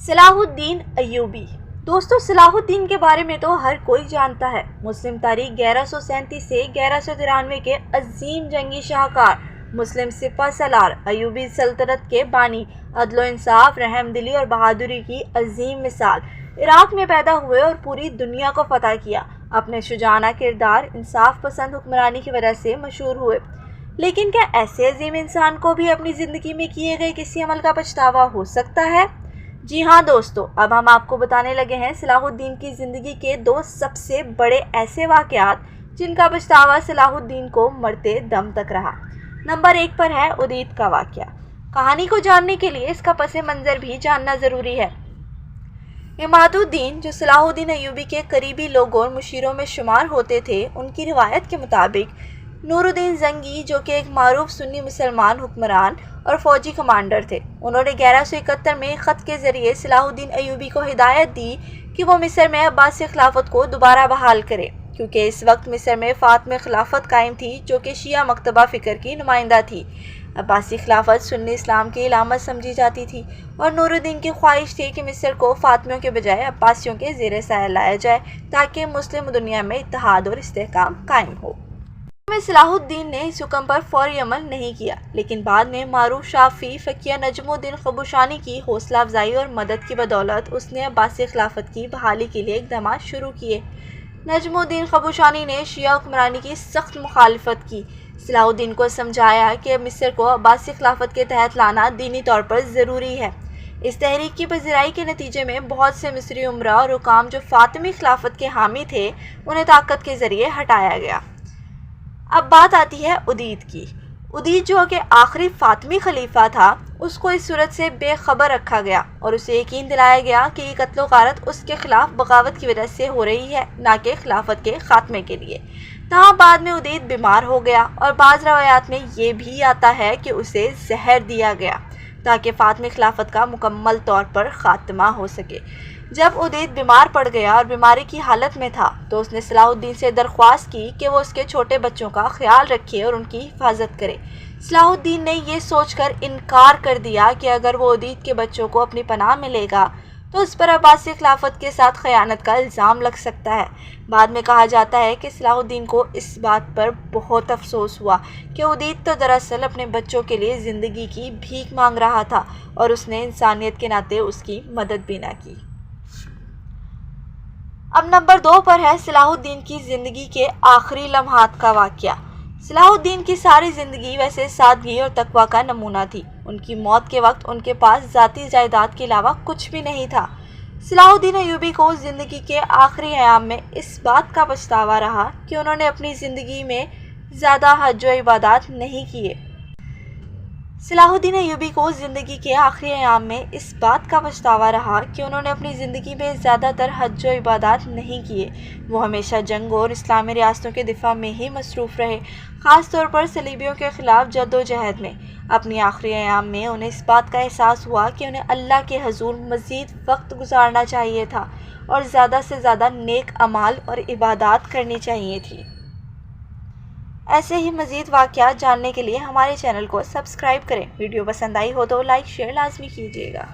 صلاح الدین ایوبی۔ دوستو، صلاح الدین کے بارے میں تو ہر کوئی جانتا ہے۔ مسلم تاریخ 1137 سے 1193 کے عظیم جنگی شاہکار، مسلم سپہ سالار، ایوبی سلطنت کے بانی، عدل و انصاف، رحم دلی اور بہادری کی عظیم مثال۔ عراق میں پیدا ہوئے اور پوری دنیا کو فتح کیا۔ اپنے شجاعانہ کردار، انصاف پسند حکمرانی کی وجہ سے مشہور ہوئے۔ لیکن کیا ایسے عظیم انسان کو بھی اپنی زندگی میں کیے گئے کسی عمل کا پچھتاوا ہو سکتا ہے؟ جی ہاں دوستو، اب ہم آپ کو بتانے لگے ہیں صلاح الدین کی زندگی کے 2 سب سے بڑے ایسے واقعات جن کا پچھتاوا صلاح الدین کو مرتے دم تک رہا۔ نمبر 1 پر ہے اودید کا واقعہ۔ کہانی کو جاننے کے لیے اس کا پس منظر بھی جاننا ضروری ہے۔ عماد الدین، جو صلاح الدین ایوبی کے قریبی لوگوں اور مشیروں میں شمار ہوتے تھے، ان کی روایت کے مطابق نور الدین زنگی، جو کہ ایک معروف سنی مسلمان حکمران اور فوجی کمانڈر تھے، انہوں نے 1171 میں خط کے ذریعے صلاح الدین ایوبی کو ہدایت دی کہ وہ مصر میں عباسی خلافت کو دوبارہ بحال کرے، کیونکہ اس وقت مصر میں فاطمی خلافت قائم تھی جو کہ شیعہ مکتبہ فکر کی نمائندہ تھی۔ عباسی خلافت سنی اسلام کی علامت سمجھی جاتی تھی اور نور الدین کی خواہش تھی کہ مصر کو فاطمیوں کے بجائے عباسیوں کے زیر سایہ لایا جائے تاکہ مسلم دنیا میں اتحاد اور استحکام قائم ہو۔ صلاح الدین نے اس حکم پر فوری عمل نہیں کیا، لیکن بعد میں معروف شافعی فقیہ نجم الدین قبوشانی کی حوصلہ افزائی اور مدد کی بدولت اس نے عباسی خلافت کی بحالی کے لیے اقدامات شروع کیے۔ نجم الدین قبوشانی نے شیعہ حکمرانی کی سخت مخالفت کی۔ صلاح الدین کو سمجھایا کہ مصر کو عباسی خلافت کے تحت لانا دینی طور پر ضروری ہے۔ اس تحریک کی پذیرائی کے نتیجے میں بہت سے مصری امراء اور حکام جو فاطمی خلافت کے حامی تھے، انہیں طاقت کے ذریعے ہٹایا گیا۔ اب بات آتی ہے اودید کی۔ اودید، جو کہ آخری فاطمی خلیفہ تھا، اس کو اس صورت سے بے خبر رکھا گیا اور اسے یقین دلایا گیا کہ یہ قتل و غارت اس کے خلاف بغاوت کی وجہ سے ہو رہی ہے، نہ کہ خلافت کے خاتمے کے لیے۔ تاہم بعد میں اودید بیمار ہو گیا اور بعض روایات میں یہ بھی آتا ہے کہ اسے زہر دیا گیا تاکہ فاطمی خلافت کا مکمل طور پر خاتمہ ہو سکے۔ جب اودید بیمار پڑ گیا اور بیماری کی حالت میں تھا تو اس نے صلاح الدین سے درخواست کی کہ وہ اس کے چھوٹے بچوں کا خیال رکھے اور ان کی حفاظت کرے۔ صلاح الدین نے یہ سوچ کر انکار کر دیا کہ اگر وہ اودید کے بچوں کو اپنی پناہ میں لے گا تو اس پر عباسی خلافت کے ساتھ خیانت کا الزام لگ سکتا ہے۔ بعد میں کہا جاتا ہے کہ صلاح الدین کو اس بات پر بہت افسوس ہوا کہ اودید تو دراصل اپنے بچوں کے لیے زندگی کی بھیک مانگ رہا تھا اور اس نے انسانیت کے ناطے اس کی مدد بھی نہ کی۔ اب نمبر 2 پر ہے صلاح الدین کی زندگی کے آخری لمحات کا واقعہ۔ صلاح الدین کی ساری زندگی ویسے سادگی اور تقویٰ کا نمونہ تھی۔ ان کی موت کے وقت ان کے پاس ذاتی جائیداد کے علاوہ کچھ بھی نہیں تھا۔ صلاح الدین ایوبی کو زندگی کے آخری ایام میں اس بات کا پچھتاوا رہا کہ انہوں نے اپنی زندگی میں زیادہ حج و عبادات نہیں کیے۔ صلاح الدین ایوبی کو زندگی کے آخری ایام میں اس بات کا پچھتاوا رہا کہ انہوں نے اپنی زندگی میں زیادہ تر حج و عبادات نہیں کیے۔ وہ ہمیشہ جنگوں اور اسلامی ریاستوں کے دفاع میں ہی مصروف رہے، خاص طور پر صلیبیوں کے خلاف جد و جہد میں۔ اپنی آخری ایام میں انہیں اس بات کا احساس ہوا کہ انہیں اللہ کے حضور مزید وقت گزارنا چاہیے تھا اور زیادہ سے زیادہ نیک اعمال اور عبادات کرنی چاہیے تھی۔ ایسے ہی مزید واقعات جاننے کے لیے ہمارے چینل کو سبسکرائب کریں۔ ویڈیو پسند آئی ہو تو لائک شیئر لازمی کیجیے گا۔